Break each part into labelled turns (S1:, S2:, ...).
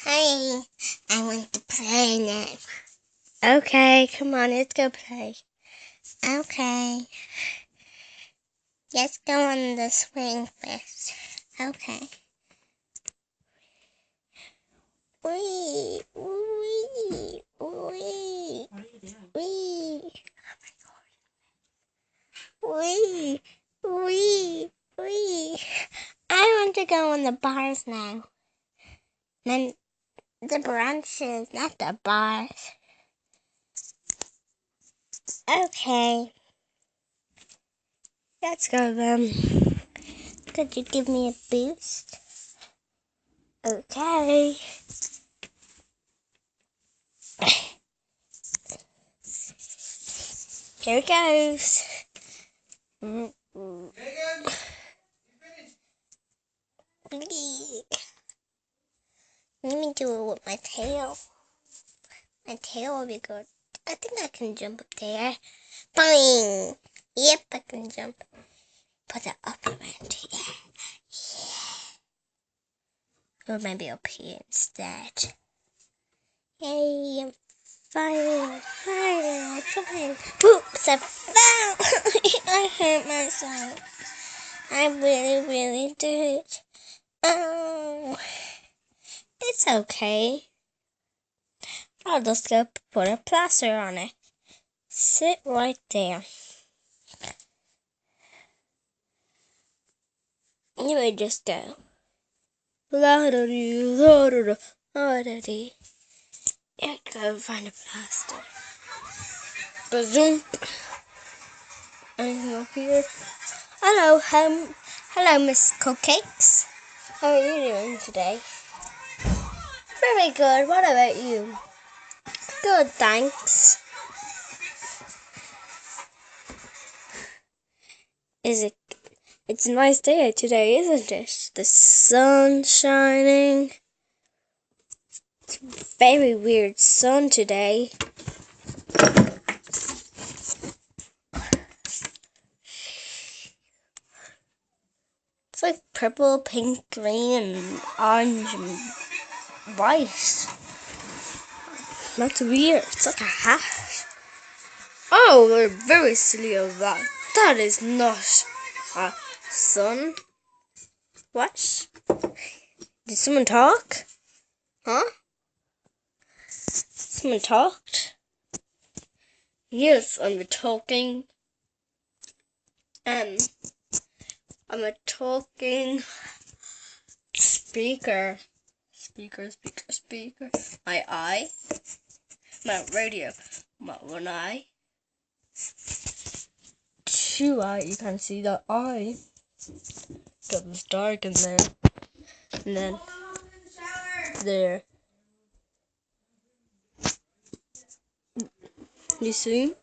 S1: Hi, I want to play now. Okay, come on, let's go play. Okay. Let's go on the swing first. Okay. Wee, wee, wee, wee. Wee, wee, wee. I want to go on the bars now. Then the branches, not the bars. Okay. Let's go then. Could you give me a boost? Okay. Here it goes. Let me do it with my tail. My tail will be good. I think I can jump up there. Boing! Yep, I can jump. Put it up around here. Yeah. Or maybe up here instead. Yay, I'm flying. Oops, I fell. I hurt myself. I really did. Oh, it's okay. I'll just go put a plaster on it. Sit right there. You may just go. La-da-dee, la-da-da, la-da-dee. Yeah, go find a plaster. Bazoom. Anything up here? Hello, Miss Cupcakes. How are you doing today? Very good. What about you? Good, thanks. It's a nice day today, isn't it? The sun's shining. It's a very weird sun today. It's like purple, pink, green, and orange, and white. That's weird. It's like a hat. Oh, they're very silly of that. That is not a sun. What? Did someone talk? Huh? Someone talked? Yes, I'm talking. I'm a talking speaker. Speaker. My eye. My radio. My one eye. Two eye. You can't see the eye. Because it's dark in there. And then there. You see?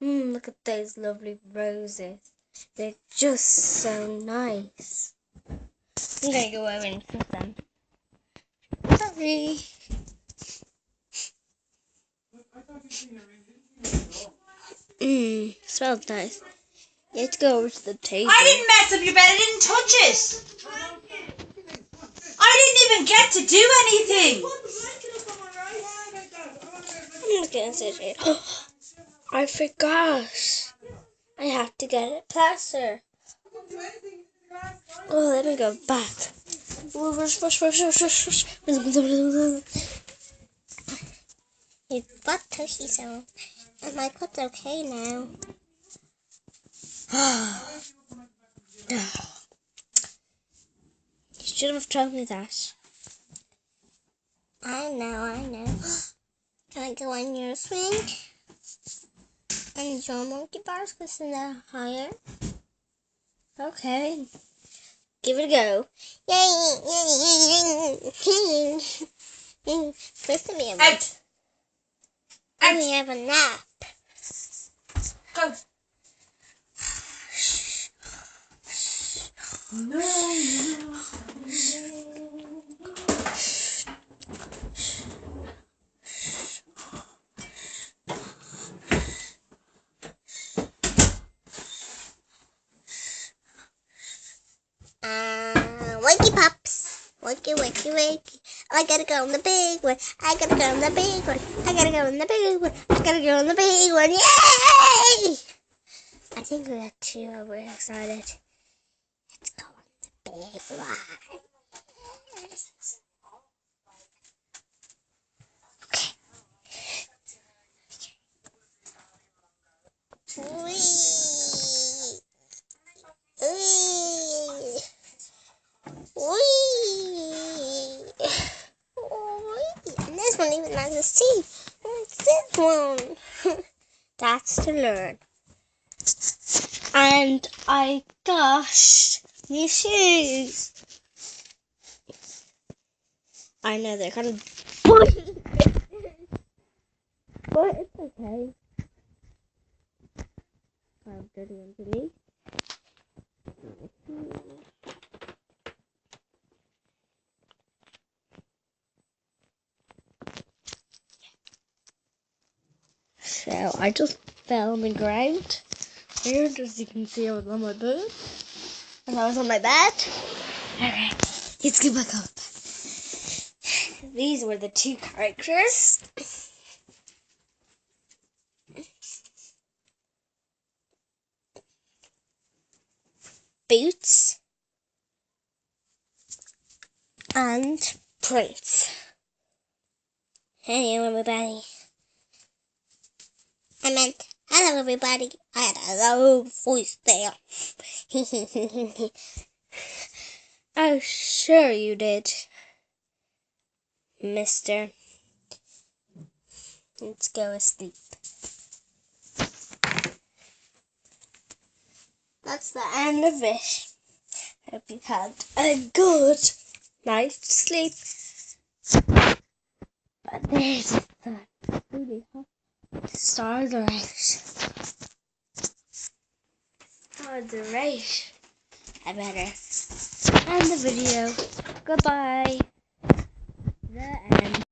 S1: Look at those lovely roses. They're just so nice. I'm gonna go over and kiss them. Sorry. Smells nice. Let's go over to the table.
S2: I didn't mess up your bed. I didn't touch it. I didn't even get to do anything.
S1: I'm just gonna sit here. I forgot. I have to get it plaster. Oh, let me go back. His butt tushy so. And my butt's okay now. You should have told me that. I know. Can I go on your swing? And your monkey bars because they're higher. Okay. Give it a go. Yay! First, let me have let me have a nap.
S2: Go. No.
S1: Wakey, wakey, wakey. I gotta go on the big one. I gotta go on the big one. I gotta go on the big one. I gotta go on the big one. Yay! I think we are too overexcited. Let's go on the big one. Okay. Whee! Whee! Whee! Whee! And this one even has a C. What's this one? That's to learn. And I got new shoes. I know they're kind of but it's okay. I'm dirty underneath. So I just fell on the ground. Here, as you can see, I was on my bed. And I was on my bed. Okay, let's get back up. These were the two characters. Boots and Prince. Hey, everybody. I meant, hello, everybody. I had a low voice there. Oh, sure you did, mister. Let's go asleep. That's the end of it. Hope you had a good night's sleep. But there's the sun. Really hot. The stars are out. Stars are out. I better end the video. Goodbye. The end.